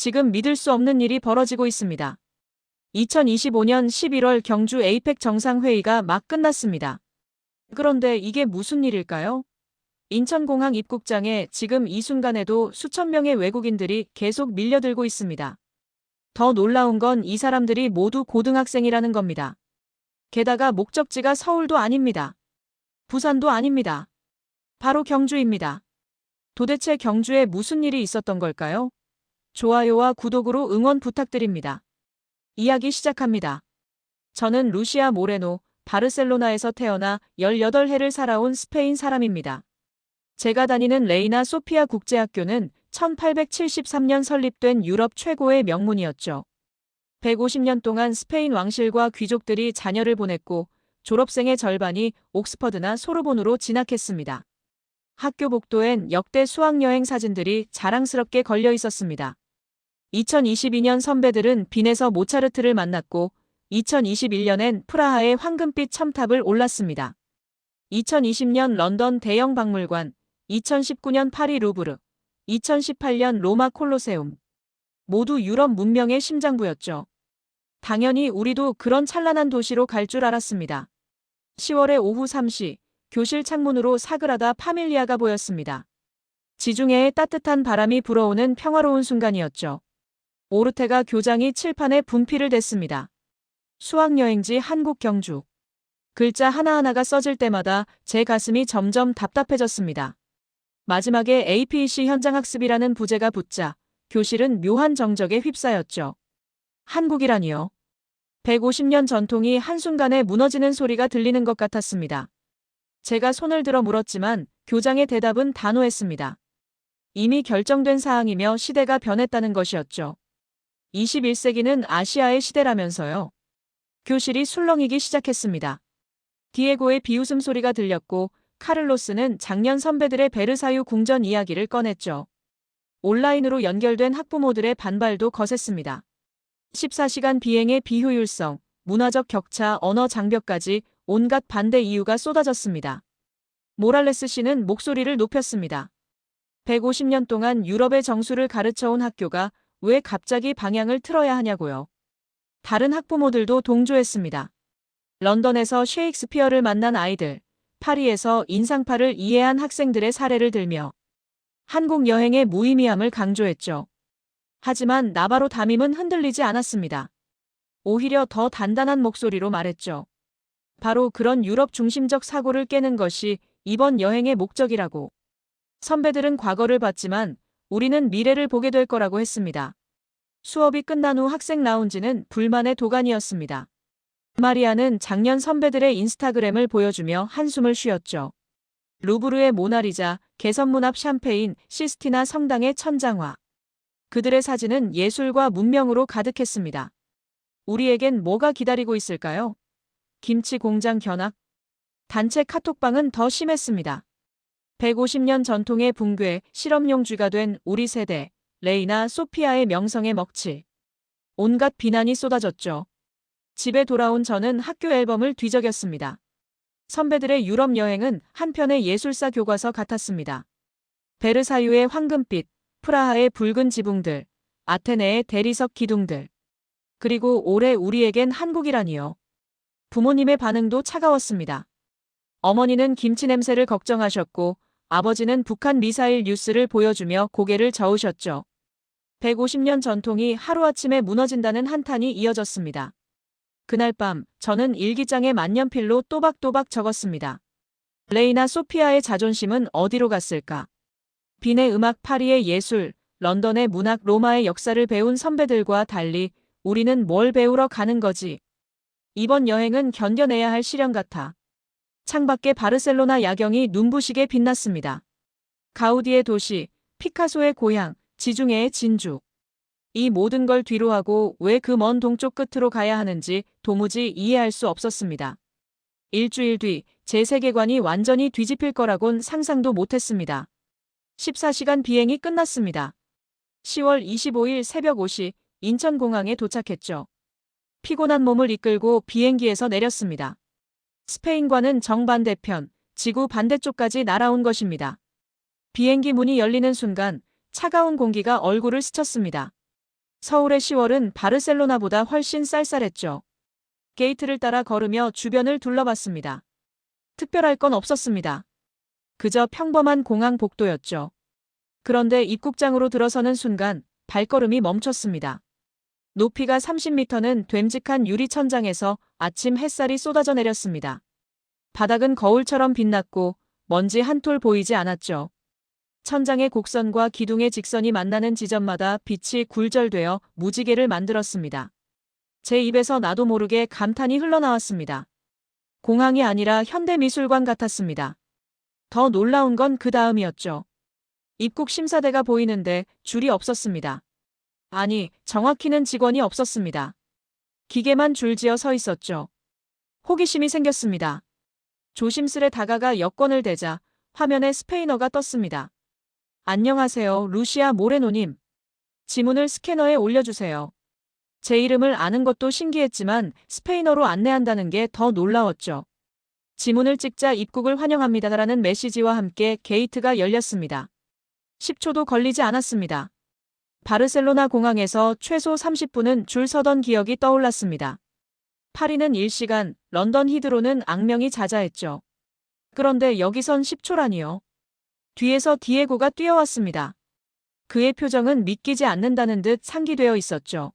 지금 믿을 수 없는 일이 벌어지고 있습니다. 2025년 11월 경주 에이펙 정상회의가 막 끝났습니다. 그런데 이게 무슨 일일까요? 인천공항 입국장에 지금 이 순간에도 수천 명의 외국인들이 계속 밀려들고 있습니다. 더 놀라운 건 이 사람들이 모두 고등학생이라는 겁니다. 게다가 목적지가 서울도 아닙니다. 부산도 아닙니다. 바로 경주입니다. 도대체 경주에 무슨 일이 있었던 걸까요? 좋아요와 구독으로 응원 부탁드립니다. 이야기 시작합니다. 저는 루시아 모레노, 바르셀로나에서 태어나 18해를 살아온 스페인 사람입니다. 제가 다니는 레이나 소피아 국제학교는 1873년 설립된 유럽 최고의 명문이었죠. 150년 동안 스페인 왕실과 귀족들이 자녀를 보냈고 졸업생의 절반이 옥스퍼드나 소르본으로 진학했습니다. 학교 복도엔 역대 수학여행 사진들이 자랑스럽게 걸려 있었습니다. 2022년 선배들은 빈에서 모차르트를 만났고 2021년엔 프라하의 황금빛 첨탑을 올랐습니다. 2020년 런던 대형 박물관, 2019년 파리 루브르, 2018년 로마 콜로세움. 모두 유럽 문명의 심장부였죠. 당연히 우리도 그런 찬란한 도시로 갈 줄 알았습니다. 10월의 오후 3시, 교실 창문으로 사그라다 파밀리아가 보였습니다. 지중해의 따뜻한 바람이 불어오는 평화로운 순간이었죠. 오르테가 교장이 칠판에 분필을 댔습니다. 수학여행지 한국 경주. 글자 하나하나가 써질 때마다 제 가슴이 점점 답답해졌습니다. 마지막에 APEC 현장학습이라는 부제가 붙자 교실은 묘한 정적에 휩싸였죠. 한국이라니요. 150년 전통이 한순간에 무너지는 소리가 들리는 것 같았습니다. 제가 손을 들어 물었지만 교장의 대답은 단호했습니다. 이미 결정된 사항이며 시대가 변했다는 것이었죠. 21세기는 아시아의 시대라면서요. 교실이 술렁이기 시작했습니다. 디에고의 비웃음 소리가 들렸고 카를로스는 작년 선배들의 베르사유 궁전 이야기를 꺼냈죠. 온라인으로 연결된 학부모들의 반발도 거셌습니다. 14시간 비행의 비효율성, 문화적 격차, 언어 장벽까지 온갖 반대 이유가 쏟아졌습니다. 모랄레스 씨는 목소리를 높였습니다. 150년 동안 유럽의 정수를 가르쳐온 학교가 왜 갑자기 방향을 틀어야 하냐고요. 다른 학부모들도 동조했습니다. 런던에서 셰익스피어를 만난 아이들, 파리에서 인상파를 이해한 학생들의 사례를 들며 한국 여행의 무의미함을 강조했죠. 하지만 나바로 담임은 흔들리지 않았습니다. 오히려 더 단단한 목소리로 말했죠. 바로 그런 유럽 중심적 사고를 깨는 것이 이번 여행의 목적이라고. 선배들은 과거를 봤지만 우리는 미래를 보게 될 거라고 했습니다. 수업이 끝난 후 학생 라운지는 불만의 도가니였습니다. 마리아는 작년 선배들의 인스타그램을 보여주며 한숨을 쉬었죠. 루브르의 모나리자, 개선문 앞 샴페인, 시스티나 성당의 천장화. 그들의 사진은 예술과 문명으로 가득했습니다. 우리에겐 뭐가 기다리고 있을까요? 김치 공장 견학? 단체 카톡방은 더 심했습니다. 150년 전통의 붕괴, 실험용 쥐가 된 우리 세대, 레이나 소피아의 명성에 먹칠. 온갖 비난이 쏟아졌죠. 집에 돌아온 저는 학교 앨범을 뒤적였습니다. 선배들의 유럽 여행은 한편의 예술사 교과서 같았습니다. 베르사유의 황금빛, 프라하의 붉은 지붕들, 아테네의 대리석 기둥들. 그리고 올해 우리에겐 한국이라니요. 부모님의 반응도 차가웠습니다. 어머니는 김치 냄새를 걱정하셨고 아버지는 북한 미사일 뉴스를 보여주며 고개를 저으셨죠. 150년 전통이 하루아침에 무너진다는 한탄이 이어졌습니다. 그날 밤 저는 일기장에 만년필로 또박또박 적었습니다. 레이나 소피아의 자존심은 어디로 갔을까? 빈의 음악, 파리의 예술, 런던의 문학, 로마의 역사를 배운 선배들과 달리 우리는 뭘 배우러 가는 거지? 이번 여행은 견뎌내야 할 시련 같아. 창밖에 바르셀로나 야경이 눈부시게 빛났습니다. 가우디의 도시, 피카소의 고향, 지중해의 진주. 이 모든 걸 뒤로하고 왜 그 먼 동쪽 끝으로 가야 하는지 도무지 이해할 수 없었습니다. 일주일 뒤 제 세계관이 완전히 뒤집힐 거라곤 상상도 못했습니다. 14시간 비행이 끝났습니다. 10월 25일 새벽 5시 인천공항에 도착했죠. 피곤한 몸을 이끌고 비행기에서 내렸습니다. 스페인과는 정반대편, 지구 반대쪽까지 날아온 것입니다. 비행기 문이 열리는 순간 차가운 공기가 얼굴을 스쳤습니다. 서울의 10월은 바르셀로나보다 훨씬 쌀쌀했죠. 게이트를 따라 걸으며 주변을 둘러봤습니다. 특별할 건 없었습니다. 그저 평범한 공항 복도였죠. 그런데 입국장으로 들어서는 순간 발걸음이 멈췄습니다. 높이가 30m는 됨직한 유리 천장에서 아침 햇살이 쏟아져 내렸습니다. 바닥은 거울처럼 빛났고 먼지 한 톨 보이지 않았죠. 천장의 곡선과 기둥의 직선이 만나는 지점마다 빛이 굴절되어 무지개를 만들었습니다. 제 입에서 나도 모르게 감탄이 흘러나왔습니다. 공항이 아니라 현대미술관 같았습니다. 더 놀라운 건 그 다음이었죠. 입국 심사대가 보이는데 줄이 없었습니다. 아니, 정확히는 직원이 없었습니다. 기계만 줄지어 서 있었죠. 호기심이 생겼습니다. 조심스레 다가가 여권을 대자 화면에 스페인어가 떴습니다. 안녕하세요, 루시아 모레노님. 지문을 스캐너에 올려주세요. 제 이름을 아는 것도 신기했지만 스페인어로 안내한다는 게 더 놀라웠죠. 지문을 찍자 입국을 환영합니다라는 메시지와 함께 게이트가 열렸습니다. 10초도 걸리지 않았습니다. 바르셀로나 공항에서 최소 30분은 줄 서던 기억이 떠올랐습니다. 파리는 1시간, 런던 히드로는 악명이 자자했죠. 그런데 여기선 10초라니요. 뒤에서 디에고가 뛰어왔습니다. 그의 표정은 믿기지 않는다는 듯 상기되어 있었죠.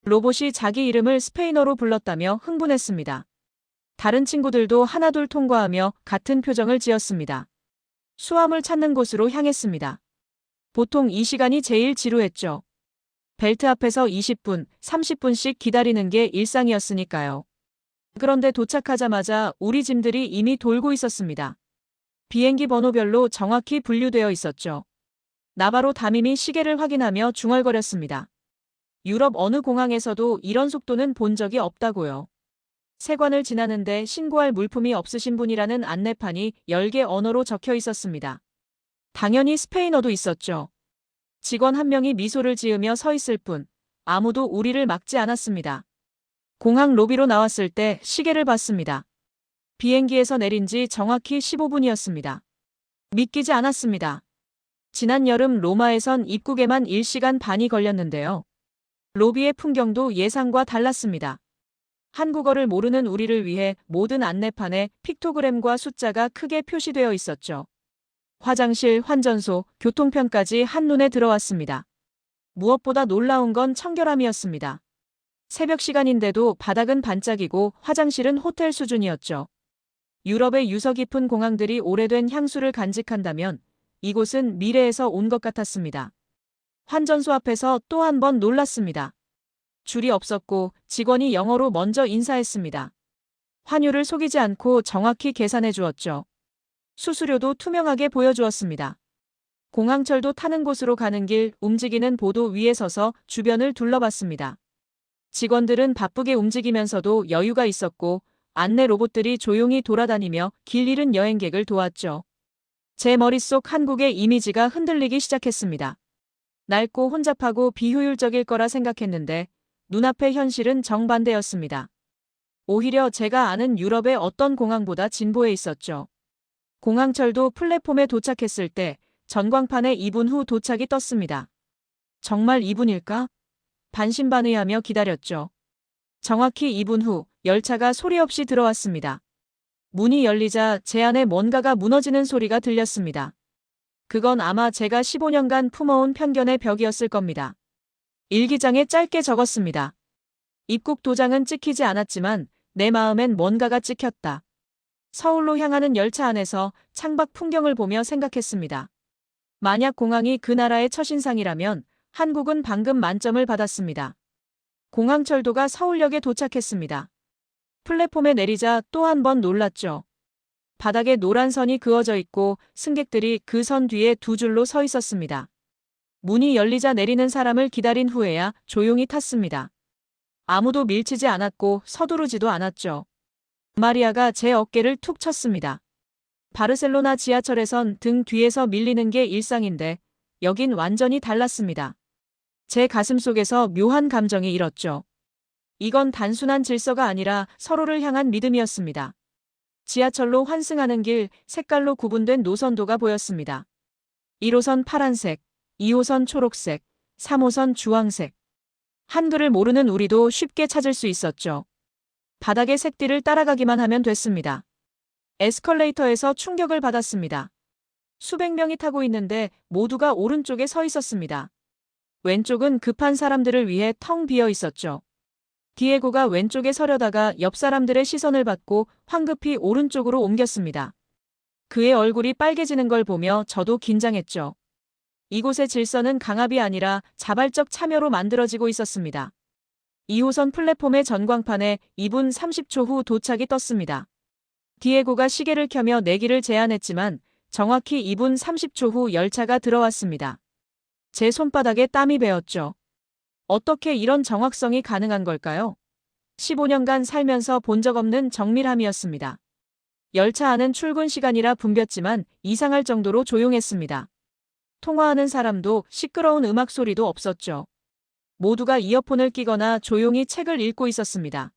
로봇이 자기 이름을 스페인어로 불렀다며 흥분했습니다. 다른 친구들도 하나둘 통과하며 같은 표정을 지었습니다. 수암을 찾는 곳으로 향했습니다. 보통 이 시간이 제일 지루했죠. 벨트 앞에서 20분, 30분씩 기다리는 게 일상이었으니까요. 그런데 도착하자마자 우리 짐들이 이미 돌고 있었습니다. 비행기 번호별로 정확히 분류되어 있었죠. 나바로 담임이 시계를 확인하며 중얼거렸습니다. 유럽 어느 공항에서도 이런 속도는 본 적이 없다고요. 세관을 지나는데 신고할 물품이 없으신 분이라는 안내판이 10개 언어로 적혀 있었습니다. 당연히 스페인어도 있었죠. 직원 한 명이 미소를 지으며 서 있을 뿐 아무도 우리를 막지 않았습니다. 공항 로비로 나왔을 때 시계를 봤습니다. 비행기에서 내린 지 정확히 15분이었습니다. 믿기지 않았습니다. 지난 여름 로마에선 입국에만 1시간 반이 걸렸는데요. 로비의 풍경도 예상과 달랐습니다. 한국어를 모르는 우리를 위해 모든 안내판에 픽토그램과 숫자가 크게 표시되어 있었죠. 화장실, 환전소, 교통편까지 한눈에 들어왔습니다. 무엇보다 놀라운 건 청결함이었습니다. 새벽 시간인데도 바닥은 반짝이고 화장실은 호텔 수준이었죠. 유럽의 유서 깊은 공항들이 오래된 향수를 간직한다면 이곳은 미래에서 온 것 같았습니다. 환전소 앞에서 또 한 번 놀랐습니다. 줄이 없었고 직원이 영어로 먼저 인사했습니다. 환율을 속이지 않고 정확히 계산해 주었죠. 수수료도 투명하게 보여주었습니다. 공항철도 타는 곳으로 가는 길 움직이는 보도 위에 서서 주변을 둘러봤습니다. 직원들은 바쁘게 움직이면서도 여유가 있었고 안내 로봇들이 조용히 돌아다니며 길 잃은 여행객을 도왔죠. 제 머릿속 한국의 이미지가 흔들리기 시작했습니다. 낡고 혼잡하고 비효율적일 거라 생각했는데 눈앞의 현실은 정반대였습니다. 오히려 제가 아는 유럽의 어떤 공항보다 진보해 있었죠. 공항철도 플랫폼에 도착했을 때 전광판에 2분 후 도착이 떴습니다. 정말 2분일까? 반신반의하며 기다렸죠. 정확히 2분 후 열차가 소리 없이 들어왔습니다. 문이 열리자 제 안에 뭔가가 무너지는 소리가 들렸습니다. 그건 아마 제가 15년간 품어온 편견의 벽이었을 겁니다. 일기장에 짧게 적었습니다. 입국 도장은 찍히지 않았지만 내 마음엔 뭔가가 찍혔다. 서울로 향하는 열차 안에서 창밖 풍경을 보며 생각했습니다. 만약 공항이 그 나라의 첫인상이라면 한국은 방금 만점을 받았습니다. 공항철도가 서울역에 도착했습니다. 플랫폼에 내리자 또 한 번 놀랐죠. 바닥에 노란 선이 그어져 있고 승객들이 그 선 뒤에 두 줄로 서 있었습니다. 문이 열리자 내리는 사람을 기다린 후에야 조용히 탔습니다. 아무도 밀치지 않았고 서두르지도 않았죠. 마리아가 제 어깨를 툭 쳤습니다. 바르셀로나 지하철에선 등 뒤에서 밀리는 게 일상인데 여긴 완전히 달랐습니다. 제 가슴속에서 묘한 감정이 일었죠. 이건 단순한 질서가 아니라 서로를 향한 믿음이었습니다. 지하철로 환승하는 길 색깔로 구분된 노선도가 보였습니다. 1호선 파란색, 2호선 초록색, 3호선 주황색. 한글을 모르는 우리도 쉽게 찾을 수 있었죠. 바닥의 색띠를 따라가기만 하면 됐습니다. 에스컬레이터에서 충격을 받았습니다. 수백 명이 타고 있는데 모두가 오른쪽에 서 있었습니다. 왼쪽은 급한 사람들을 위해 텅 비어 있었죠. 디에고가 왼쪽에 서려다가 옆 사람들의 시선을 받고 황급히 오른쪽으로 옮겼습니다. 그의 얼굴이 빨개지는 걸 보며 저도 긴장했죠. 이곳의 질서는 강압이 아니라 자발적 참여로 만들어지고 있었습니다. 2호선 플랫폼의 전광판에 2분 30초 후 도착이 떴습니다. 디에고가 시계를 켜며 내기를 제안했지만 정확히 2분 30초 후 열차가 들어왔습니다. 제 손바닥에 땀이 배었죠. 어떻게 이런 정확성이 가능한 걸까요? 15년간 살면서 본 적 없는 정밀함이었습니다. 열차 안은 출근 시간이라 붐볐지만 이상할 정도로 조용했습니다. 통화하는 사람도 시끄러운 음악 소리도 없었죠. 모두가 이어폰을 끼거나 조용히 책을 읽고 있었습니다.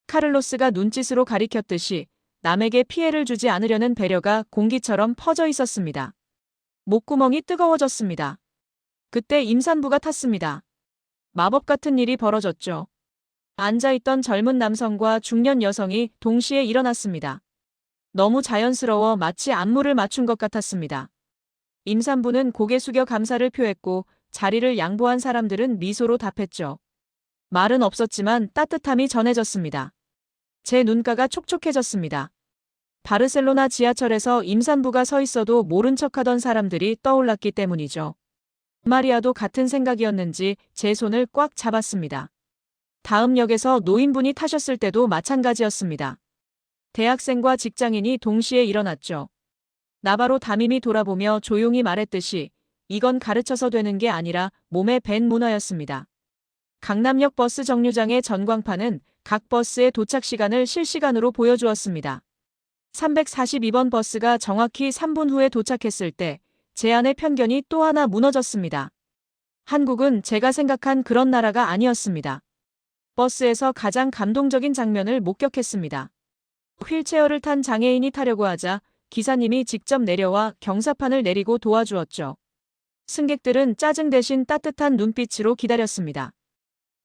카를로스가 눈짓으로 가리켰듯이 남에게 피해를 주지 않으려는 배려가 공기처럼 퍼져 있었습니다. 목구멍이 뜨거워졌습니다. 그때 임산부가 탔습니다. 마법 같은 일이 벌어졌죠. 앉아있던 젊은 남성과 중년 여성이 동시에 일어났습니다. 너무 자연스러워 마치 안무를 맞춘 것 같았습니다. 임산부는 고개 숙여 감사를 표했고 자리를 양보한 사람들은 미소로 답했죠. 말은 없었지만 따뜻함이 전해졌습니다. 제 눈가가 촉촉해졌습니다. 바르셀로나 지하철에서 임산부가 서 있어도 모른 척하던 사람들이 떠올랐기 때문이죠. 마리아도 같은 생각이었는지 제 손을 꽉 잡았습니다. 다음 역에서 노인분이 타셨을 때도 마찬가지였습니다. 대학생과 직장인이 동시에 일어났죠. 나바로 담임이 돌아보며 조용히 말했듯이 이건 가르쳐서 되는 게 아니라 몸에 밴 문화였습니다. 강남역 버스 정류장의 전광판은 각 버스의 도착 시간을 실시간으로 보여주었습니다. 342번 버스가 정확히 3분 후에 도착했을 때 제 안의 편견이 또 하나 무너졌습니다. 한국은 제가 생각한 그런 나라가 아니었습니다. 버스에서 가장 감동적인 장면을 목격했습니다. 휠체어를 탄 장애인이 타려고 하자 기사님이 직접 내려와 경사판을 내리고 도와주었죠. 승객들은 짜증 대신 따뜻한 눈빛으로 기다렸습니다.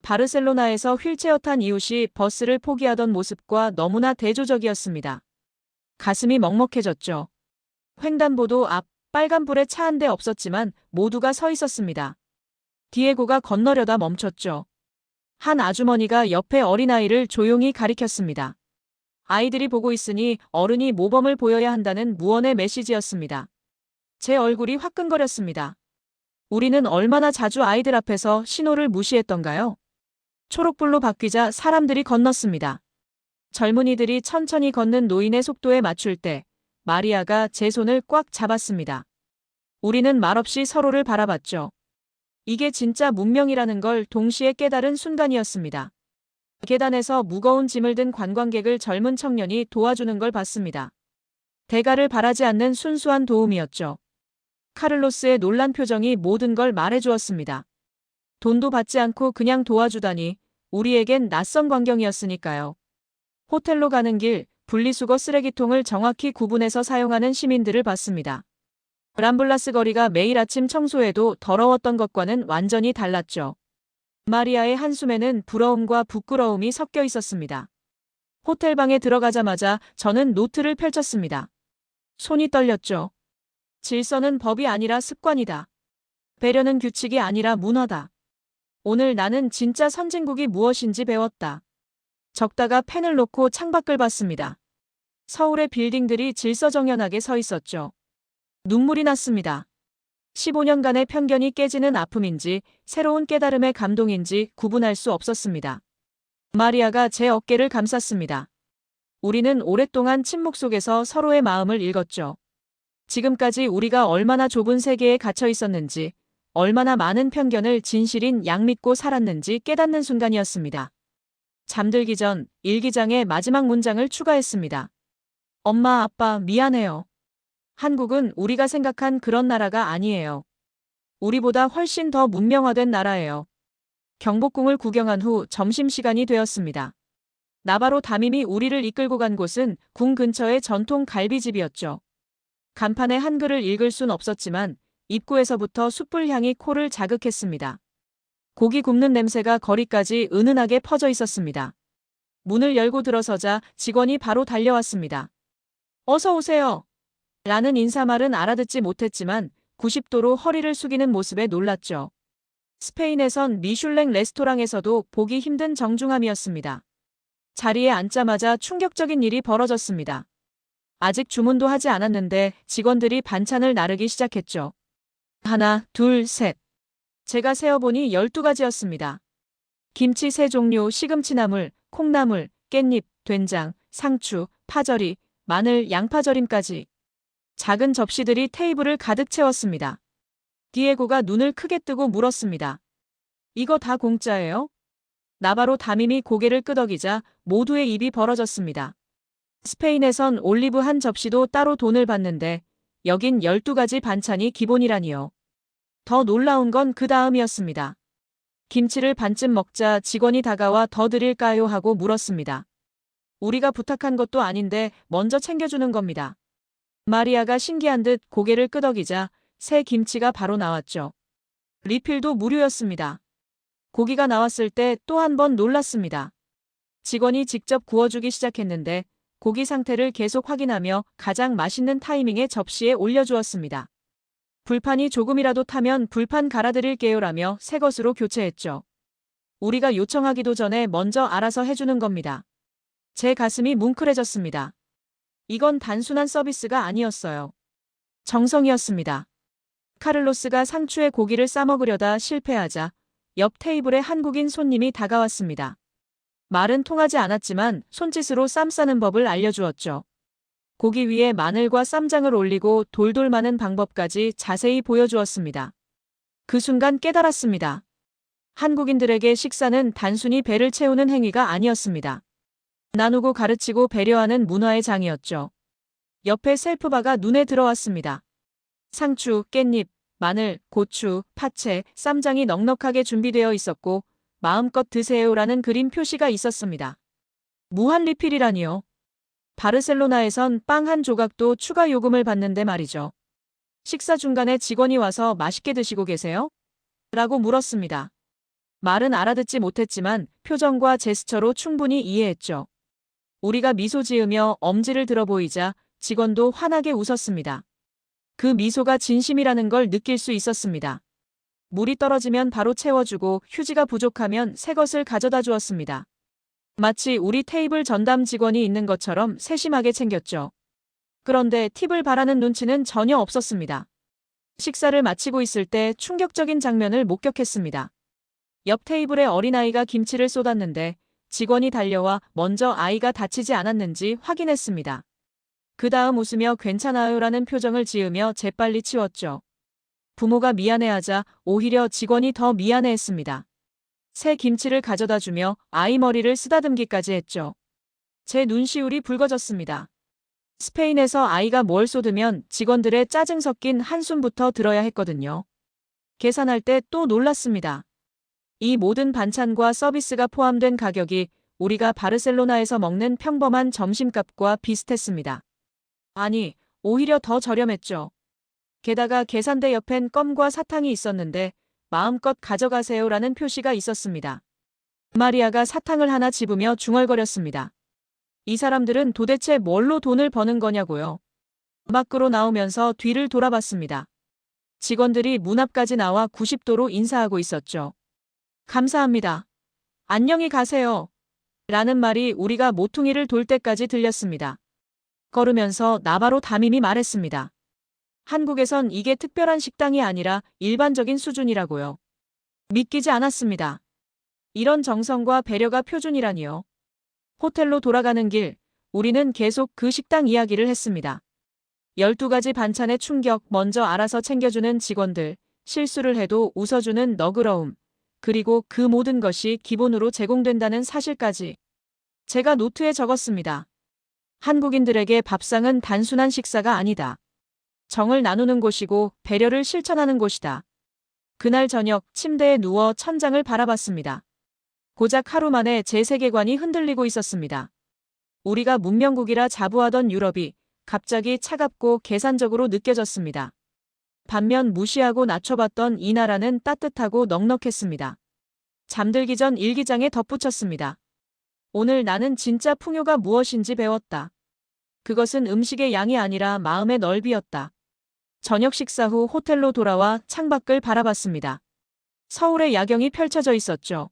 바르셀로나에서 휠체어 탄 이웃이 버스를 포기하던 모습과 너무나 대조적이었습니다. 가슴이 먹먹해졌죠. 횡단보도 앞 빨간불에 차 한 대 없었지만 모두가 서 있었습니다. 디에고가 건너려다 멈췄죠. 한 아주머니가 옆에 어린아이를 조용히 가리켰습니다. 아이들이 보고 있으니 어른이 모범을 보여야 한다는 무언의 메시지였습니다. 제 얼굴이 화끈거렸습니다. 우리는 얼마나 자주 아이들 앞에서 신호를 무시했던가요? 초록불로 바뀌자 사람들이 건넜습니다. 젊은이들이 천천히 걷는 노인의 속도에 맞출 때 마리아가 제 손을 꽉 잡았습니다. 우리는 말없이 서로를 바라봤죠. 이게 진짜 문명이라는 걸 동시에 깨달은 순간이었습니다. 계단에서 무거운 짐을 든 관광객을 젊은 청년이 도와주는 걸 봤습니다. 대가를 바라지 않는 순수한 도움이었죠. 카를로스의 놀란 표정이 모든 걸 말해주었습니다. 돈도 받지 않고 그냥 도와주다니 우리에겐 낯선 광경이었으니까요. 호텔로 가는 길 분리수거 쓰레기통을 정확히 구분해서 사용하는 시민들을 봤습니다. 람블라스 거리가 매일 아침 청소해도 더러웠던 것과는 완전히 달랐죠. 마리아의 한숨에는 부러움과 부끄러움이 섞여 있었습니다. 호텔방에 들어가자마자 저는 노트를 펼쳤습니다. 손이 떨렸죠. 질서는 법이 아니라 습관이다. 배려는 규칙이 아니라 문화다. 오늘 나는 진짜 선진국이 무엇인지 배웠다. 적다가 펜을 놓고 창밖을 봤습니다. 서울의 빌딩들이 질서정연하게 서 있었죠. 눈물이 났습니다. 15년간의 편견이 깨지는 아픔인지 새로운 깨달음의 감동인지 구분할 수 없었습니다. 마리아가 제 어깨를 감쌌습니다. 우리는 오랫동안 침묵 속에서 서로의 마음을 읽었죠. 지금까지 우리가 얼마나 좁은 세계에 갇혀 있었는지, 얼마나 많은 편견을 진실인 양 믿고 살았는지 깨닫는 순간이었습니다. 잠들기 전 일기장에 마지막 문장을 추가했습니다. 엄마, 아빠, 미안해요. 한국은 우리가 생각한 그런 나라가 아니에요. 우리보다 훨씬 더 문명화된 나라예요. 경복궁을 구경한 후 점심시간이 되었습니다. 나바로 담임이 우리를 이끌고 간 곳은 궁 근처의 전통 갈비집이었죠. 간판에 한글을 읽을 순 없었지만 입구에서부터 숯불 향이 코를 자극했습니다. 고기 굽는 냄새가 거리까지 은은하게 퍼져 있었습니다. 문을 열고 들어서자 직원이 바로 달려왔습니다. 어서 오세요. 라는 인사말은 알아듣지 못했지만 90도로 허리를 숙이는 모습에 놀랐죠. 스페인에선 미슐랭 레스토랑에서도 보기 힘든 정중함이었습니다. 자리에 앉자마자 충격적인 일이 벌어졌습니다. 아직 주문도 하지 않았는데 직원들이 반찬을 나르기 시작했죠. 하나, 둘, 셋. 제가 세어보니 12가지였습니다. 김치 3종류, 시금치나물, 콩나물, 깻잎, 된장, 상추, 파절이, 마늘, 양파절임까지. 작은 접시들이 테이블을 가득 채웠습니다. 디에고가 눈을 크게 뜨고 물었습니다. 이거 다 공짜예요? 나바로 담임이 고개를 끄덕이자 모두의 입이 벌어졌습니다. 스페인에선 올리브 한 접시도 따로 돈을 받는데 여긴 12가지 반찬이 기본이라니요. 더 놀라운 건 그 다음이었습니다. 김치를 반쯤 먹자 직원이 다가와 더 드릴까요 하고 물었습니다. 우리가 부탁한 것도 아닌데 먼저 챙겨주는 겁니다. 마리아가 신기한 듯 고개를 끄덕이자 새 김치가 바로 나왔죠. 리필도 무료였습니다. 고기가 나왔을 때 또 한 번 놀랐습니다. 직원이 직접 구워주기 시작했는데 고기 상태를 계속 확인하며 가장 맛있는 타이밍에 접시에 올려주었습니다. 불판이 조금이라도 타면 불판 갈아드릴게요라며 새 것으로 교체했죠. 우리가 요청하기도 전에 먼저 알아서 해주는 겁니다. 제 가슴이 뭉클해졌습니다. 이건 단순한 서비스가 아니었어요. 정성이었습니다. 카를로스가 상추에 고기를 싸먹으려다 실패하자 옆 테이블에 한국인 손님이 다가왔습니다. 말은 통하지 않았지만 손짓으로 쌈 싸는 법을 알려주었죠. 고기 위에 마늘과 쌈장을 올리고 돌돌 마는 방법까지 자세히 보여주었습니다. 그 순간 깨달았습니다. 한국인들에게 식사는 단순히 배를 채우는 행위가 아니었습니다. 나누고 가르치고 배려하는 문화의 장이었죠. 옆에 셀프바가 눈에 들어왔습니다. 상추, 깻잎, 마늘, 고추, 파채, 쌈장이 넉넉하게 준비되어 있었고 마음껏 드세요라는 그림 표시가 있었습니다. 무한 리필이라니요. 바르셀로나에선 빵 한 조각도 추가 요금을 받는데 말이죠. 식사 중간에 직원이 와서 맛있게 드시고 계세요? 라고 물었습니다. 말은 알아듣지 못했지만 표정과 제스처로 충분히 이해했죠. 우리가 미소 지으며 엄지를 들어 보이자 직원도 환하게 웃었습니다. 그 미소가 진심이라는 걸 느낄 수 있었습니다. 물이 떨어지면 바로 채워주고 휴지가 부족하면 새 것을 가져다 주었습니다. 마치 우리 테이블 전담 직원이 있는 것처럼 세심하게 챙겼죠. 그런데 팁을 바라는 눈치는 전혀 없었습니다. 식사를 마치고 있을 때 충격적인 장면을 목격했습니다. 옆 테이블에 어린아이가 김치를 쏟았는데 직원이 달려와 먼저 아이가 다치지 않았는지 확인했습니다. 그 다음 웃으며 괜찮아요라는 표정을 지으며 재빨리 치웠죠. 부모가 미안해하자 오히려 직원이 더 미안해했습니다. 새 김치를 가져다 주며 아이 머리를 쓰다듬기까지 했죠. 제 눈시울이 붉어졌습니다. 스페인에서 아이가 뭘 쏟으면 직원들의 짜증 섞인 한숨부터 들어야 했거든요. 계산할 때 또 놀랐습니다. 이 모든 반찬과 서비스가 포함된 가격이 우리가 바르셀로나에서 먹는 평범한 점심값과 비슷했습니다. 아니, 오히려 더 저렴했죠. 게다가 계산대 옆엔 껌과 사탕이 있었는데 마음껏 가져가세요라는 표시가 있었습니다. 마리아가 사탕을 하나 집으며 중얼거렸습니다. 이 사람들은 도대체 뭘로 돈을 버는 거냐고요. 밖으로 나오면서 뒤를 돌아봤습니다. 직원들이 문 앞까지 나와 90도로 인사하고 있었죠. 감사합니다. 안녕히 가세요. 라는 말이 우리가 모퉁이를 돌 때까지 들렸습니다. 걸으면서 나바로 담임이 말했습니다. 한국에선 이게 특별한 식당이 아니라 일반적인 수준이라고요. 믿기지 않았습니다. 이런 정성과 배려가 표준이라니요. 호텔로 돌아가는 길, 우리는 계속 그 식당 이야기를 했습니다. 12가지 반찬의 충격, 먼저 알아서 챙겨주는 직원들, 실수를 해도 웃어주는 너그러움, 그리고 그 모든 것이 기본으로 제공된다는 사실까지. 제가 노트에 적었습니다. 한국인들에게 밥상은 단순한 식사가 아니다. 정을 나누는 곳이고 배려를 실천하는 곳이다. 그날 저녁 침대에 누워 천장을 바라봤습니다. 고작 하루 만에 제 세계관이 흔들리고 있었습니다. 우리가 문명국이라 자부하던 유럽이 갑자기 차갑고 계산적으로 느껴졌습니다. 반면 무시하고 낮춰봤던 이 나라는 따뜻하고 넉넉했습니다. 잠들기 전 일기장에 덧붙였습니다. 오늘 나는 진짜 풍요가 무엇인지 배웠다. 그것은 음식의 양이 아니라 마음의 넓이였다. 저녁 식사 후 호텔로 돌아와 창밖을 바라봤습니다. 서울의 야경이 펼쳐져 있었죠.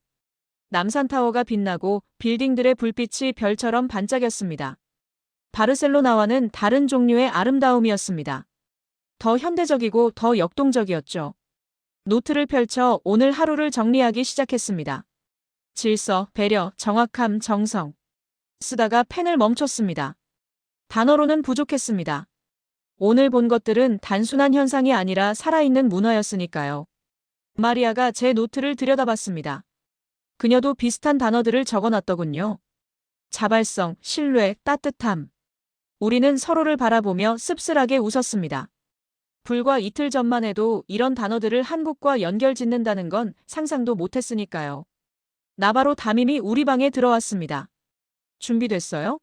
남산타워가 빛나고 빌딩들의 불빛이 별처럼 반짝였습니다. 바르셀로나와는 다른 종류의 아름다움이었습니다. 더 현대적이고 더 역동적이었죠. 노트를 펼쳐 오늘 하루를 정리하기 시작했습니다. 질서, 배려, 정확함, 정성. 쓰다가 펜을 멈췄습니다. 단어로는 부족했습니다. 오늘 본 것들은 단순한 현상이 아니라 살아있는 문화였으니까요. 마리아가 제 노트를 들여다봤습니다. 그녀도 비슷한 단어들을 적어놨더군요. 자발성, 신뢰, 따뜻함. 우리는 서로를 바라보며 씁쓸하게 웃었습니다. 불과 이틀 전만 해도 이런 단어들을 한국과 연결짓는다는 건 상상도 못했으니까요. 나바로 담임이 우리 방에 들어왔습니다. 준비됐어요?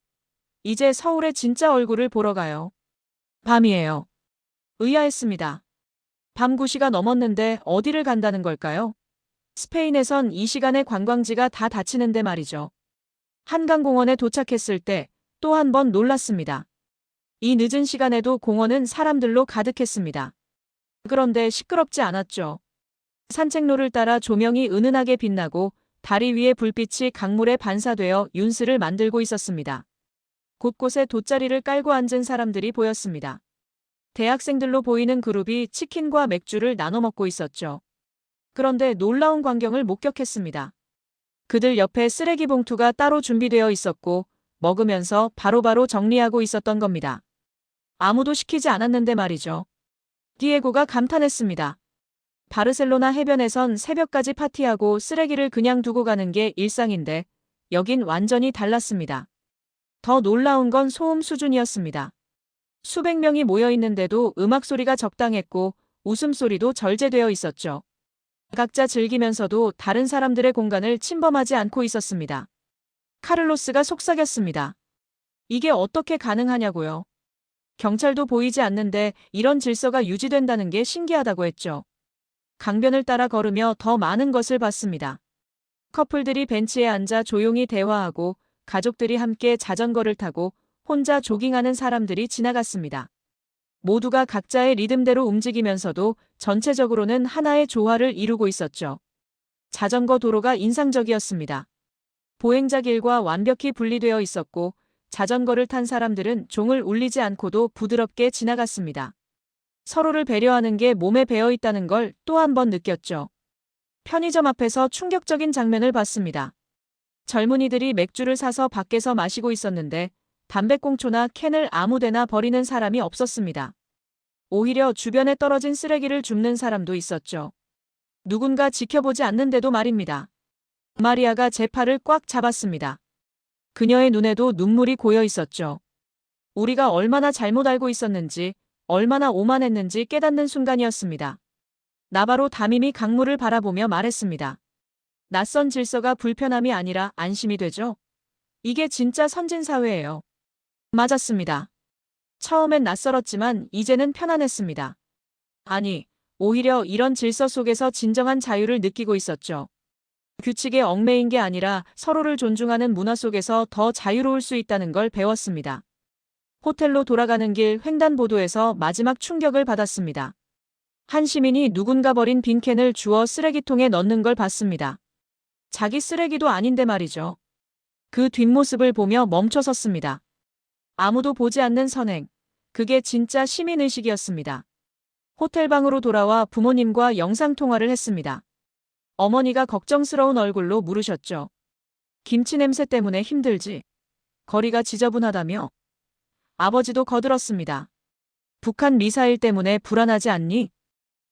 이제 서울의 진짜 얼굴을 보러 가요. 밤이에요. 의아했습니다. 밤 9시가 넘었는데 어디를 간다는 걸까요? 스페인에선 이 시간에 관광지가 다 닫히는데 말이죠. 한강공원에 도착했을 때 또 한 번 놀랐습니다. 이 늦은 시간에도 공원은 사람들로 가득했습니다. 그런데 시끄럽지 않았죠. 산책로를 따라 조명이 은은하게 빛나고 다리 위의 불빛이 강물에 반사되어 윤스를 만들고 있었습니다. 곳곳에 돗자리를 깔고 앉은 사람들이 보였습니다. 대학생들로 보이는 그룹이 치킨과 맥주를 나눠 먹고 있었죠. 그런데 놀라운 광경을 목격했습니다. 그들 옆에 쓰레기 봉투가 따로 준비되어 있었고 먹으면서 바로바로 정리하고 있었던 겁니다. 아무도 시키지 않았는데 말이죠. 디에고가 감탄했습니다. 바르셀로나 해변에선 새벽까지 파티하고 쓰레기를 그냥 두고 가는 게 일상인데 여긴 완전히 달랐습니다. 더 놀라운 건 소음 수준이었습니다. 수백 명이 모여 있는데도 음악 소리가 적당했고 웃음소리도 절제되어 있었죠. 각자 즐기면서도 다른 사람들의 공간을 침범하지 않고 있었습니다. 카를로스가 속삭였습니다. 이게 어떻게 가능하냐고요. 경찰도 보이지 않는데 이런 질서가 유지된다는 게 신기하다고 했죠. 강변을 따라 걸으며 더 많은 것을 봤습니다. 커플들이 벤치에 앉아 조용히 대화하고 가족들이 함께 자전거를 타고 혼자 조깅하는 사람들이 지나갔습니다. 모두가 각자의 리듬대로 움직이면서도 전체적으로는 하나의 조화를 이루고 있었죠. 자전거 도로가 인상적이었습니다. 보행자 길과 완벽히 분리되어 있었고 자전거를 탄 사람들은 종을 울리지 않고도 부드럽게 지나갔습니다. 서로를 배려하는 게 몸에 배어 있다는 걸 또 한 번 느꼈죠. 편의점 앞에서 충격적인 장면을 봤습니다. 젊은이들이 맥주를 사서 밖에서 마시고 있었는데 담배꽁초나 캔을 아무데나 버리는 사람이 없었습니다. 오히려 주변에 떨어진 쓰레기를 줍는 사람도 있었죠. 누군가 지켜보지 않는데도 말입니다. 마리아가 제 팔을 꽉 잡았습니다. 그녀의 눈에도 눈물이 고여 있었죠. 우리가 얼마나 잘못 알고 있었는지, 얼마나 오만했는지 깨닫는 순간이었습니다. 나바로 담임이 강물을 바라보며 말했습니다. 낯선 질서가 불편함이 아니라 안심이 되죠? 이게 진짜 선진사회예요. 맞았습니다. 처음엔 낯설었지만 이제는 편안했습니다. 아니, 오히려 이런 질서 속에서 진정한 자유를 느끼고 있었죠. 규칙에 얽매인 게 아니라 서로를 존중하는 문화 속에서 더 자유로울 수 있다는 걸 배웠습니다. 호텔로 돌아가는 길 횡단보도에서 마지막 충격을 받았습니다. 한 시민이 누군가 버린 빈캔을 주워 쓰레기통에 넣는 걸 봤습니다. 자기 쓰레기도 아닌데 말이죠. 그 뒷모습을 보며 멈춰섰습니다. 아무도 보지 않는 선행. 그게 진짜 시민의식이었습니다. 호텔방으로 돌아와 부모님과 영상통화를 했습니다. 어머니가 걱정스러운 얼굴로 물으셨죠. 김치 냄새 때문에 힘들지? 거리가 지저분하다며? 아버지도 거들었습니다. 북한 미사일 때문에 불안하지 않니?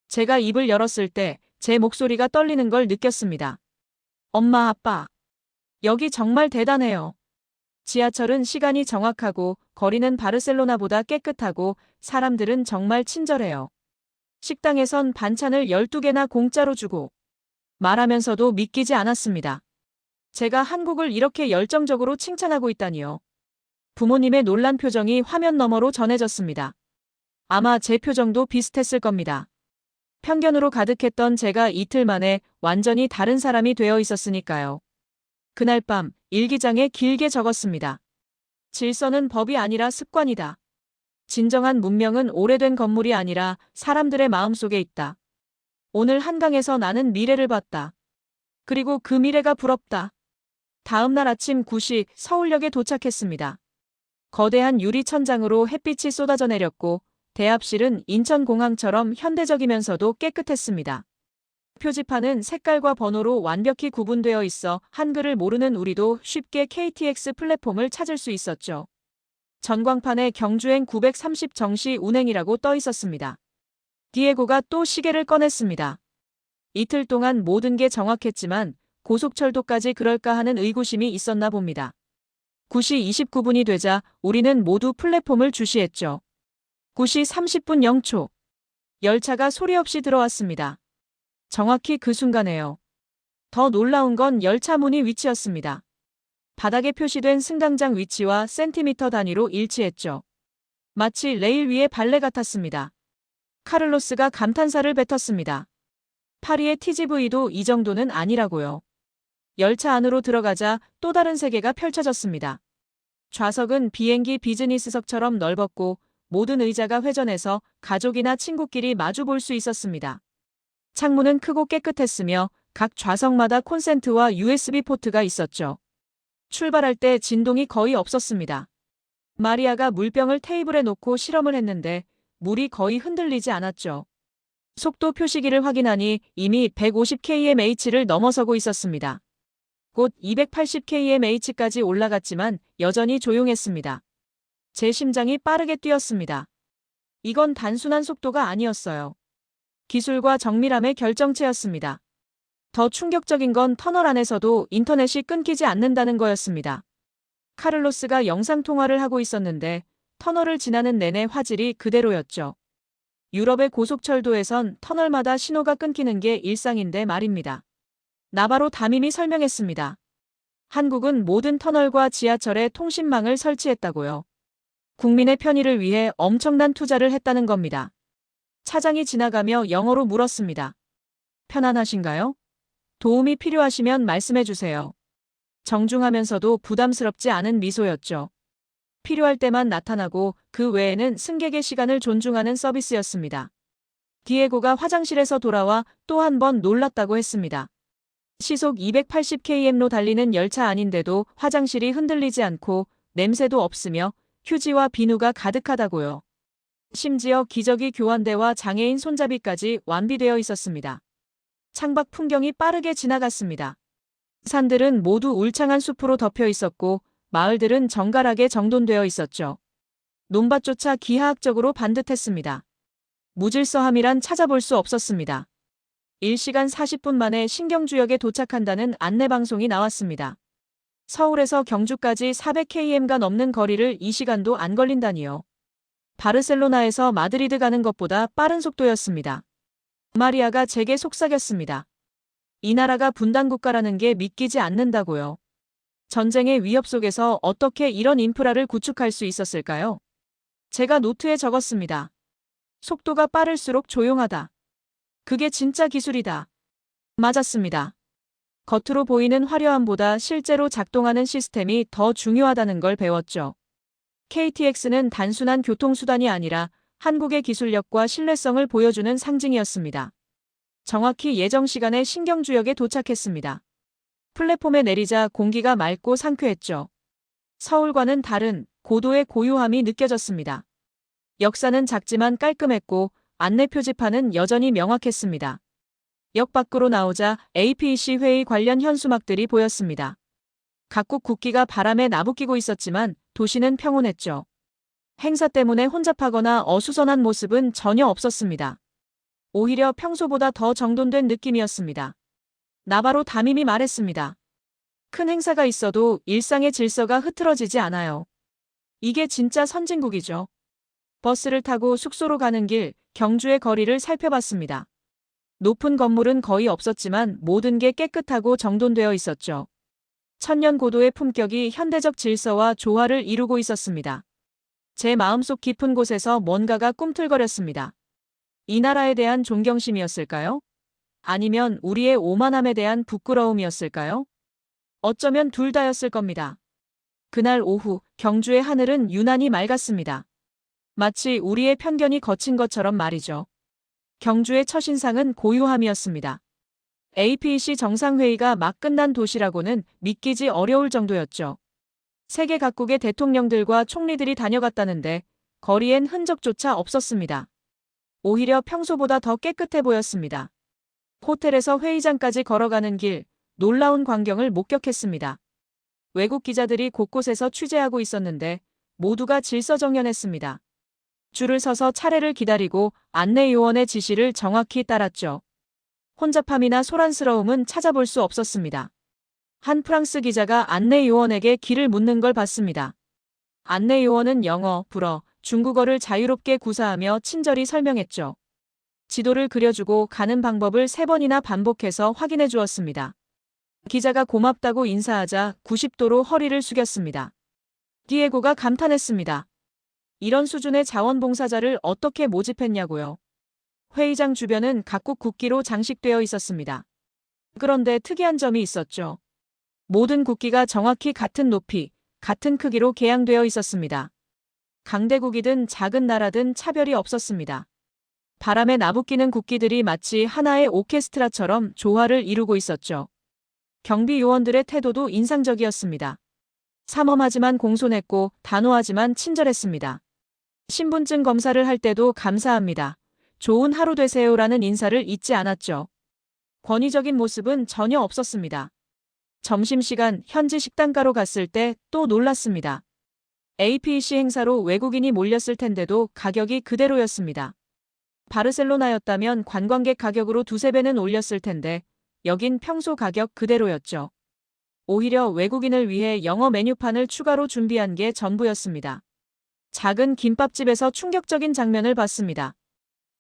제가 입을 열었을 때 제 목소리가 떨리는 걸 느꼈습니다. 엄마, 아빠. 여기 정말 대단해요. 지하철은 시간이 정확하고 거리는 바르셀로나보다 깨끗하고 사람들은 정말 친절해요. 식당에선 반찬을 12개나 공짜로 주고 말하면서도 믿기지 않았습니다. 제가 한국을 이렇게 열정적으로 칭찬하고 있다니요. 부모님의 놀란 표정이 화면 너머로 전해졌습니다. 아마 제 표정도 비슷했을 겁니다. 편견으로 가득했던 제가 이틀 만에 완전히 다른 사람이 되어 있었으니까요. 그날 밤 일기장에 길게 적었습니다. 질서는 법이 아니라 습관이다. 진정한 문명은 오래된 건물이 아니라 사람들의 마음속에 있다. 오늘 한강에서 나는 미래를 봤다. 그리고 그 미래가 부럽다. 다음 날 아침 9시 서울역에 도착했습니다. 거대한 유리 천장으로 햇빛이 쏟아져 내렸고 대합실은 인천공항처럼 현대적이면서도 깨끗했습니다. 표지판은 색깔과 번호로 완벽히 구분되어 있어 한글을 모르는 우리도 쉽게 KTX 플랫폼을 찾을 수 있었죠. 전광판에 경주행 930 정시 운행이라고 떠 있었습니다. 디에고가 또 시계를 꺼냈습니다. 이틀 동안 모든 게 정확했지만 고속철도까지 그럴까 하는 의구심이 있었나 봅니다. 9시 29분이 되자 우리는 모두 플랫폼을 주시했죠. 9시 30분 0초. 열차가 소리 없이 들어왔습니다. 정확히 그 순간에요. 더 놀라운 건 열차 문이 위치였습니다. 바닥에 표시된 승강장 위치와 센티미터 단위로 일치했죠. 마치 레일 위의 발레 같았습니다. 카를로스가 감탄사를 뱉었습니다. 파리의 TGV도 이 정도는 아니라고요. 열차 안으로 들어가자 또 다른 세계가 펼쳐졌습니다. 좌석은 비행기 비즈니스석처럼 넓었고 모든 의자가 회전해서 가족이나 친구끼리 마주 볼 수 있었습니다. 창문은 크고 깨끗했으며 각 좌석마다 콘센트와 USB 포트가 있었죠. 출발할 때 진동이 거의 없었습니다. 마리아가 물병을 테이블에 놓고 실험을 했는데 물이 거의 흔들리지 않았죠. 속도 표시기를 확인하니 이미 150km/h를 넘어서고 있었습니다. 곧 280km/h까지 올라갔지만 여전히 조용했습니다. 제 심장이 빠르게 뛰었습니다. 이건 단순한 속도가 아니었어요. 기술과 정밀함의 결정체였습니다. 더 충격적인 건 터널 안에서도 인터넷이 끊기지 않는다는 거였습니다. 카를로스가 영상통화를 하고 있었는데 터널을 지나는 내내 화질이 그대로였죠. 유럽의 고속철도에선 터널마다 신호가 끊기는 게 일상인데 말입니다. 나바로 담임이 설명했습니다. 한국은 모든 터널과 지하철에 통신망을 설치했다고요. 국민의 편의를 위해 엄청난 투자를 했다는 겁니다. 차장이 지나가며 영어로 물었습니다. 편안하신가요? 도움이 필요하시면 말씀해 주세요. 정중하면서도 부담스럽지 않은 미소였죠. 필요할 때만 나타나고 그 외에는 승객의 시간을 존중하는 서비스였습니다. 디에고가 화장실에서 돌아와 또 한 번 놀랐다고 했습니다. 시속 280km로 달리는 열차 아닌데도 화장실이 흔들리지 않고 냄새도 없으며 휴지와 비누가 가득하다고요. 심지어 기저귀 교환대와 장애인 손잡이까지 완비되어 있었습니다. 창밖 풍경이 빠르게 지나갔습니다. 산들은 모두 울창한 숲으로 덮여 있었고 마을들은 정갈하게 정돈되어 있었죠. 논밭조차 기하학적으로 반듯했습니다. 무질서함이란 찾아볼 수 없었습니다. 1시간 40분 만에 신경주역에 도착한다는 안내방송이 나왔습니다. 서울에서 경주까지 400km가 넘는 거리를 2시간도 안 걸린다니요. 바르셀로나에서 마드리드 가는 것보다 빠른 속도였습니다. 마리아가 제게 속삭였습니다. 이 나라가 분단국가라는 게 믿기지 않는다고요. 전쟁의 위협 속에서 어떻게 이런 인프라를 구축할 수 있었을까요? 제가 노트에 적었습니다. 속도가 빠를수록 조용하다. 그게 진짜 기술이다. 맞았습니다. 겉으로 보이는 화려함보다 실제로 작동하는 시스템이 더 중요하다는 걸 배웠죠. KTX는 단순한 교통수단이 아니라 한국의 기술력과 신뢰성을 보여주는 상징이었습니다. 정확히 예정 시간에 신경주역에 도착했습니다. 플랫폼에 내리자 공기가 맑고 상쾌했죠. 서울과는 다른 고도의 고요함이 느껴졌습니다. 역사는 작지만 깔끔했고 안내 표지판은 여전히 명확했습니다. 역 밖으로 나오자 APEC 회의 관련 현수막들이 보였습니다. 각국 국기가 바람에 나부끼고 있었지만 도시는 평온했죠. 행사 때문에 혼잡하거나 어수선한 모습은 전혀 없었습니다. 오히려 평소보다 더 정돈된 느낌이었습니다. 나바로 담임이 말했습니다. 큰 행사가 있어도 일상의 질서가 흐트러지지 않아요. 이게 진짜 선진국이죠. 버스를 타고 숙소로 가는 길, 경주의 거리를 살펴봤습니다. 높은 건물은 거의 없었지만 모든 게 깨끗하고 정돈되어 있었죠. 천년 고도의 품격이 현대적 질서와 조화를 이루고 있었습니다. 제 마음속 깊은 곳에서 뭔가가 꿈틀거렸습니다. 이 나라에 대한 존경심이었을까요? 아니면 우리의 오만함에 대한 부끄러움이었을까요? 어쩌면 둘 다였을 겁니다. 그날 오후 경주의 하늘은 유난히 맑았습니다. 마치 우리의 편견이 거친 것처럼 말이죠. 경주의 첫인상은 고요함이었습니다. APEC 정상회의가 막 끝난 도시라고는 믿기지 어려울 정도였죠. 세계 각국의 대통령들과 총리들이 다녀갔다는데 거리엔 흔적조차 없었습니다. 오히려 평소보다 더 깨끗해 보였습니다. 호텔에서 회의장까지 걸어가는 길, 놀라운 광경을 목격했습니다. 외국 기자들이 곳곳에서 취재하고 있었는데 모두가 질서정연했습니다. 줄을 서서 차례를 기다리고 안내 요원의 지시를 정확히 따랐죠. 혼잡함이나 소란스러움은 찾아볼 수 없었습니다. 한 프랑스 기자가 안내 요원에게 길을 묻는 걸 봤습니다. 안내 요원은 영어, 불어, 중국어를 자유롭게 구사하며 친절히 설명했죠. 지도를 그려주고 가는 방법을 3번이나 반복해서 확인해 주었습니다. 기자가 고맙다고 인사하자 90도로 허리를 숙였습니다. 디에고가 감탄했습니다. 이런 수준의 자원봉사자를 어떻게 모집했냐고요. 회의장 주변은 각국 국기로 장식되어 있었습니다. 그런데 특이한 점이 있었죠. 모든 국기가 정확히 같은 높이, 같은 크기로 개양되어 있었습니다. 강대국이든 작은 나라든 차별이 없었습니다. 바람에 나부끼는 국기들이 마치 하나의 오케스트라처럼 조화를 이루고 있었죠. 경비 요원들의 태도도 인상적이었습니다. 삼엄하지만 공손했고 단호하지만 친절했습니다. 신분증 검사를 할 때도 감사합니다. 좋은 하루 되세요라는 인사를 잊지 않았죠. 권위적인 모습은 전혀 없었습니다. 점심시간 현지 식당가로 갔을 때 또 놀랐습니다. APEC 행사로 외국인이 몰렸을 텐데도 가격이 그대로였습니다. 바르셀로나였다면 관광객 가격으로 2~3배는 올렸을 텐데 여긴 평소 가격 그대로였죠. 오히려 외국인을 위해 영어 메뉴판을 추가로 준비한 게 전부였습니다. 작은 김밥집에서 충격적인 장면을 봤습니다.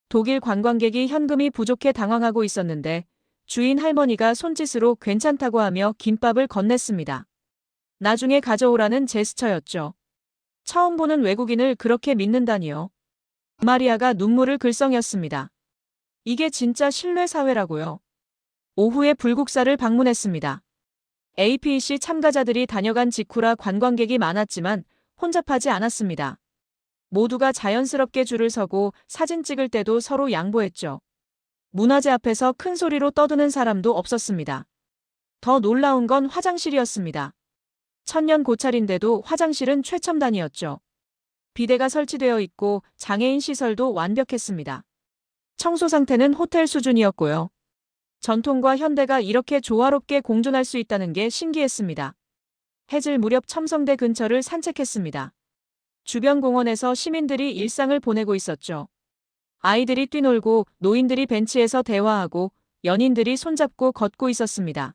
독일 관광객이 현금이 부족해 당황하고 있었는데 주인 할머니가 손짓으로 괜찮다고 하며 김밥을 건넸습니다. 나중에 가져오라는 제스처였죠. 처음 보는 외국인을 그렇게 믿는다니요. 마리아가 눈물을 글썽였습니다. 이게 진짜 신뢰 사회라고요. 오후에 불국사를 방문했습니다. APEC 참가자들이 다녀간 직후라 관광객이 많았지만 혼잡하지 않았습니다. 모두가 자연스럽게 줄을 서고 사진 찍을 때도 서로 양보했죠. 문화재 앞에서 큰 소리로 떠드는 사람도 없었습니다. 더 놀라운 건 화장실이었습니다. 천년 고찰인데도 화장실은 최첨단이었죠. 비데가 설치되어 있고 장애인 시설도 완벽했습니다. 청소 상태는 호텔 수준이었고요. 전통과 현대가 이렇게 조화롭게 공존할 수 있다는 게 신기했습니다. 해질 무렵 첨성대 근처를 산책했습니다. 주변 공원에서 시민들이 일상을 보내고 있었죠. 아이들이 뛰놀고 노인들이 벤치에서 대화하고 연인들이 손잡고 걷고 있었습니다.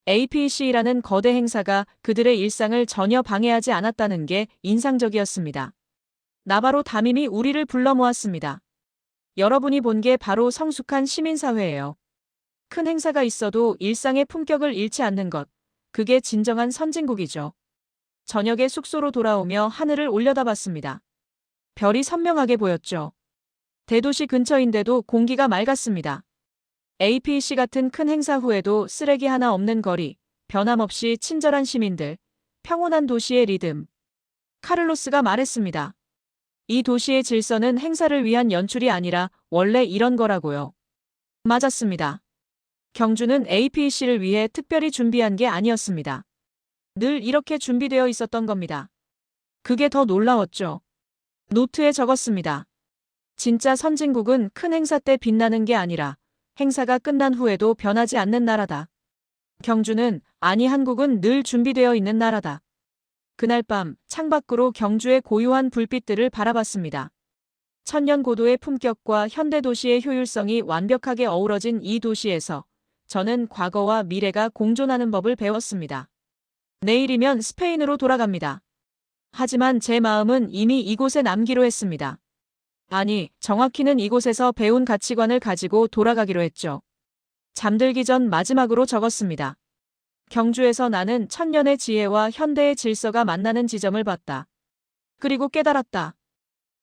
APEC라는 거대 행사가 그들의 일상을 전혀 방해하지 않았다는 게 인상적이었습니다. 나바로 담임이 우리를 불러 모았습니다. 여러분이 본 게 바로 성숙한 시민사회예요. 큰 행사가 있어도 일상의 품격을 잃지 않는 것, 그게 진정한 선진국이죠. 저녁에 숙소로 돌아오며 하늘을 올려다봤습니다. 별이 선명하게 보였죠. 대도시 근처인데도 공기가 맑았습니다. APEC 같은 큰 행사 후에도 쓰레기 하나 없는 거리, 변함없이 친절한 시민들, 평온한 도시의 리듬. 카를로스가 말했습니다. 이 도시의 질서는 행사를 위한 연출이 아니라 원래 이런 거라고요. 맞았습니다. 경주는 APEC를 위해 특별히 준비한 게 아니었습니다. 늘 이렇게 준비되어 있었던 겁니다. 그게 더 놀라웠죠. 노트에 적었습니다. 진짜 선진국은 큰 행사 때 빛나는 게 아니라 행사가 끝난 후에도 변하지 않는 나라다. 경주는, 아니 한국은 늘 준비되어 있는 나라다. 그날 밤 창밖으로 경주의 고요한 불빛들을 바라봤습니다. 천년 고도의 품격과 현대 도시의 효율성이 완벽하게 어우러진 이 도시에서 저는 과거와 미래가 공존하는 법을 배웠습니다. 내일이면 스페인으로 돌아갑니다. 하지만 제 마음은 이미 이곳에 남기로 했습니다. 아니, 정확히는 이곳에서 배운 가치관을 가지고 돌아가기로 했죠. 잠들기 전 마지막으로 적었습니다. 경주에서 나는 천년의 지혜와 현대의 질서가 만나는 지점을 봤다. 그리고 깨달았다.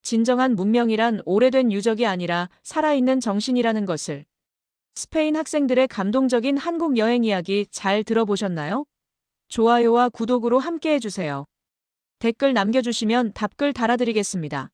진정한 문명이란 오래된 유적이 아니라 살아있는 정신이라는 것을. 스페인 학생들의 감동적인 한국 여행 이야기 잘 들어보셨나요? 좋아요와 구독으로 함께 해주세요. 댓글 남겨주시면 답글 달아드리겠습니다.